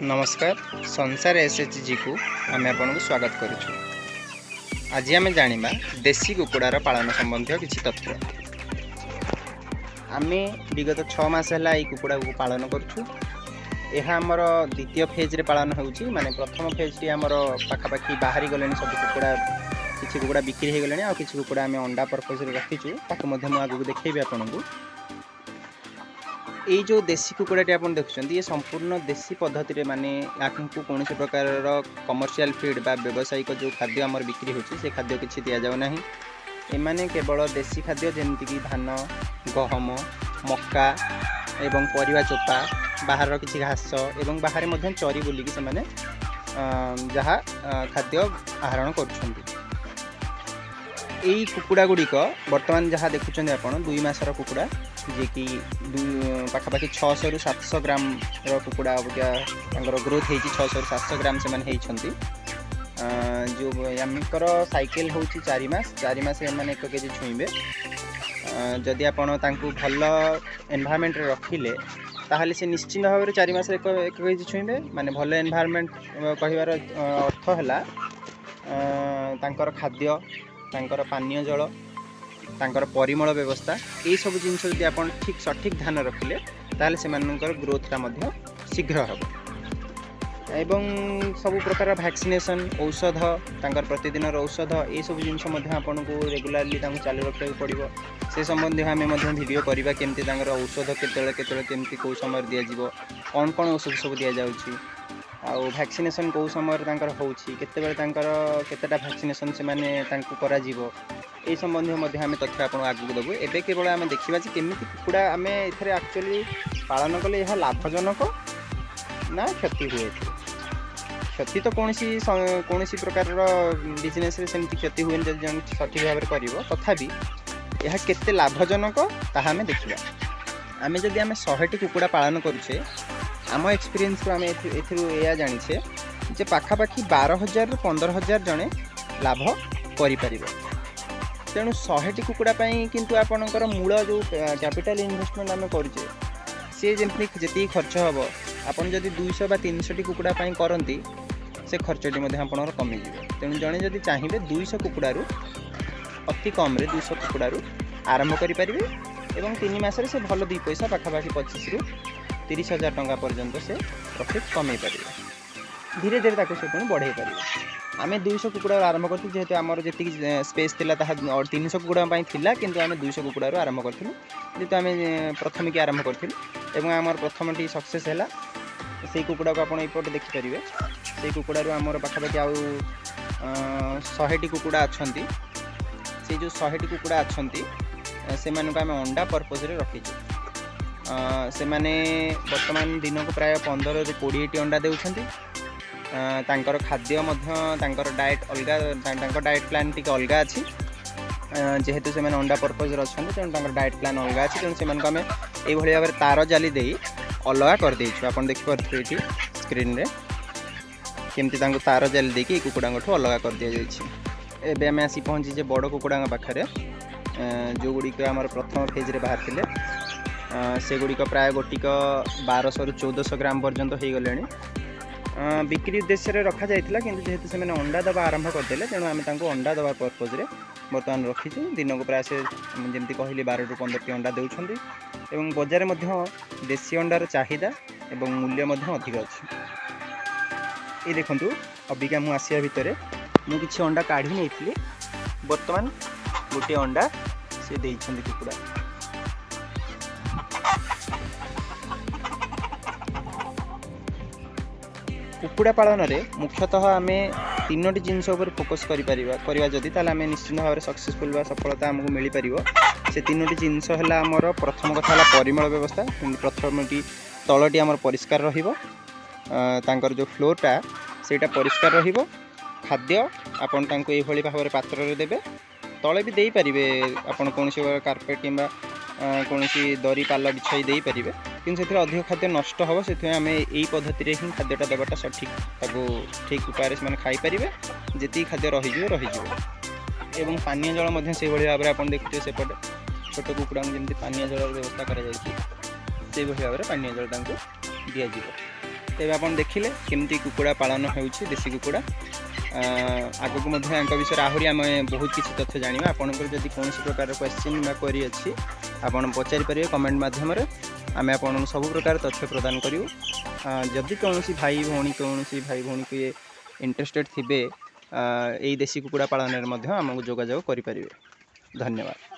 नमस्कार संसार एसएचजी को आम आपन को स्वागत करुछु। आज आम जानिबा देसी कुकुड़ार पालन संबंधी किसी तथ्य। आम विगत 6 मास है ये कुकुड़ा को पालन करुछु। यह आमर द्वितीय फेज रे पालन होउची। माने प्रथम फेज टी आमर पाखापाखि बाहरी गले सब कुकुड़ा किसी कुकुड़ा बिक्री हो गले आ किसी कुकुड़ा आम अंडा पर्पज रे रखीचु। ताको मध्य मु आगु देखैबे आपन को। ये जो देसी कुकुड़ाटी आप देखुं ये संपूर्ण देसी पद्धति माने आपको कौन प्रकार कमर्शियल फीड बा व्यावसायिक जो खाद्य आमर बिक्री होची से खाद्य किसी दि जाऊ ना। एमाने केवल देसी खाद्य जमीक धान गहम मक्का एवं परिवा चोपा बाहर किसी घास एवं बाहर मध्य चरी बुलिकी से माने जहाँ खाद्य आहरण कर कुकुड़ा गुड़िक बर्तमान जहाँ देखुं आप 2 मासर कुकुड़ा जी कि पाखापाखि 600 ରୁ 700 ग्राम कुकुड़ा ग्रोथ होती 600 ରୁ 700 ग्राम से होती। जो आमकर साइकिल हूँ 4 मास मैंने 1 केजी छुईबे। जदि आपण तांकु भल एनवायरनमेंट रखिले ताहले से निश्चित भाव में 4 मास 1 केजी छुईबे। माने भल एनवायरनमेंट कहिबार अर्थ है तांकर खाद्य तांकर पानीय जल तांकर परिमल व्यवस्था ये सब जिन आप ठीक सठिक ध्यान रखिले ताहले से ग्रोथटा मध्य शीघ्र हम एवं सब प्रकार वैक्सीनेशन औषध तांकर प्रतिदिन औषध ये सब जिन आपन को रेगुलारली चालू रखा पड़ो। से संबंधी आम वीडियो करवा केमती औषध केमती कौ समय दिज्व कौन कौन औषध सब दि जाऊँगी आउ वैक्सीनेशन कौ समय केतेटा वैक्सीनेशन से माने करा जीवो ये संबंधी आम तथ्य आप आगू देवु। एवं केवल आम देखा केमी कुकुड़ा आम एक्चुअली पालन कले यह लाभजनक ना क्षति हुए। क्षति तो कौन प्रकार बिजनेस सेमती क्षति हुए जन सठिक भाव में कर तथापि यह केते लाभजनक ताहा आम देखा। आम जदि आम 100टी कुकुड़ा पालन करुचे आम एक्सपीरियंस आम या जाचे जे पाखापाखि 12,000 ରୁ 15,000 जने लाभ करि। तेणु 100टी कुकुड़ा किंतु आपणकर मूल जो कैपिटल इन्वेस्टमेंट आम करुचे सी जी खर्च हम आपन जदि 200 बा 300टी कुकुड़ा करती से खर्चटी आपणकर कमिजे। तेणु जड़े जदि चाहिए 200 कुकुड़ारू अति कम 200 कुकुड़ारू आरंभ करें एवं 3 मास से भल 2 पैसा पाखापाखि 25,000 ରୁ 30,000 टंका पर्यंत से प्रॉफिट कमे पारे। धीरे धीरे से पुणी बढ़े पारे। आम 200 कुकुड़ा आरंभ करूँ जेहेतु आमर जी स्पेस थिला 300 कुकुड़ा थिला किंतु आम 200 कुकुड़ा आरंभ करूँ जेहेतु आम प्रथम की आरंभ करूँ आमर प्रथम टी सक्सेस है। से कुकुड़ा को आप एपटे देखिपारे से कुकुड़ारू आमर पाखापाखि आउ 100टी कुकुड़ा अच्छा से जो 100टी कुकुड़ा अच्छा से आम अंडा पर्पज रे रखीचु। से माने वर्तमान दिन को प्राय 15 ରୁ 20टी अंडा देउछंती। तांकर खाद्य तांकर डाएट अलग डाएट प्लान टी अलग अच्छी जेहेतु से अंडा पर्पज अच्छा तेणु तांकर डाएट प्लान अलग अच्छी तेणु से आम ये भाव में तार जाली दे अलग कर देइछु। आपन देखिपारे ये स्क्रीन रे केमती तार जाली देकी कुकुड़ा अलग कर दि जाइए। एबे आम आसी पहुँची बड़ कुकुड़ा पाखे जो गुड़िक आम प्रथम फेज रे बाहर थिले से गुड़िक प्राय गोटिक 1200 ରୁ 1400 ग्राम पर्यंत हो गले। बिक्री उद्देश्य रखा जाइथिला किंतु जेहेतु से अंडा दबा आरंभ करदे तेणु आम अंडा दबा पर्पज रे बर्तमान रखीचु। दिन को प्राय से जमी कहली 12 ରୁ 15टी अंडा देउछंती एवं बजार में देसी अंडार चाहिदा एवं मूल्य अधिक अच्छी। ये देखंतु अबिका मु आसिया भितर मु किछि अंडा काढ़ी नहीं बर्तमान गोटे अंडा से देइछंती कुकुड़ा। कुकुड़ा पालन में मुख्यतः आम 3टी जिनस फोकस करवा जदि आम निश्चित भाव में सक्सेसफुल व सफलता आमको मिल पार। से 3टी जिनस है आमर प्रथम कथा है परिमल व्यवस्था। प्रथमटी तलटी आमर परिष्कार रहिबो जो फ्लोरटा सेटा परिष्कार रहिबो। खाद्य आपन तांको ए भली भाव में पात्र रे देबे तले भी दे पारिबे आपन कोनसी कार्पेट किंबा कोनसी दरी पाल बिछाई दे पारिबे किंतु से अधिक खाद्य नष्ट हम से आम यही पद्धति हिं खाद्यटा देवाटा सठिक ठीक उपाय से खाई पारे जी खाद्य रही एवं पानीय जल से भाव में आप देखते सेपटे छोट कुकुड़ा जमी पानीय जल व्यवस्था कर भाव में पानीय जल दि तेज आप देखिले केमती कुकुड़ा पालन होउछि देसी कुकुड़ा आगक विषय आहरी आम बहुत किसी तथ्य जाना आपंकर जब कौन प्रकार क्वेश्चन क्वेरी अच्छी आपड़ पचारि पारे कमेंट मध्यम आम आपन सब प्रकार तथ्य प्रदान करूँ जदि कौन भाई भौणी के इंटरेस्टेड थे यही देसी कुकुड़ा पालन में आमको जोगाजोग करें। धन्यवाद।